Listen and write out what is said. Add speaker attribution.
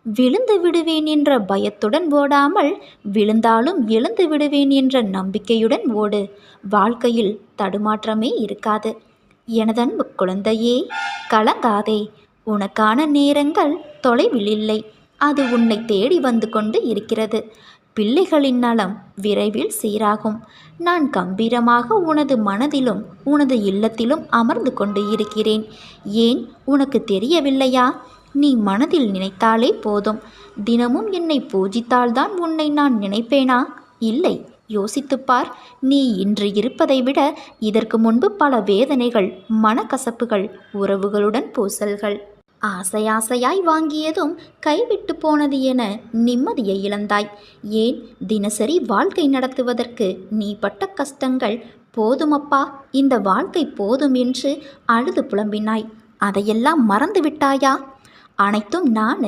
Speaker 1: விழுந்து விடுவேன் என்ற பயத்துடன் ஓடாமல், விழுந்தாலும் எழுந்து விடுவேன் என்ற நம்பிக்கையுடன் ஓடு. வாழ்க்கையில் தடுமாற்றமே இருக்காது. எனதன்பு குழந்தையே, கலங்காதே. உனக்கான நேரங்கள் தொலைவில் இல்லை. அது உன்னை தேடி வந்து கொண்டு இருக்கிறது. பிள்ளைகளின் நலம் விரைவில் சீராகும். நான் கம்பீரமாக உனது மனதிலும் உனது இல்லத்திலும் அமர்ந்து கொண்டு இருக்கிறேன். ஏன் உனக்கு தெரியவில்லையா? நீ மனதில் நினைத்தாலே போதும். தினமும் என்னை பூஜித்தால்தான் உன்னை நான் நினைப்பேனா? இல்லை. யோசித்துப்பார். நீ இன்று இருப்பதை விட இதற்கு முன்பு பல வேதனைகள், மனக்கசப்புகள், உறவுகளுடன் பூசல்கள், ஆசையாய் வாங்கியதும் கைவிட்டு போனது என நிம்மதியை இழந்தாய். ஏன் தினசரி வாழ்க்கை நடத்துவதற்கு நீ பட்ட கஷ்டங்கள் போதுமப்பா, இந்த வாழ்க்கை போதும் என்று அழுது புலம்பினாய். அதையெல்லாம் மறந்து விட்டாயா? அனைத்தும் நான்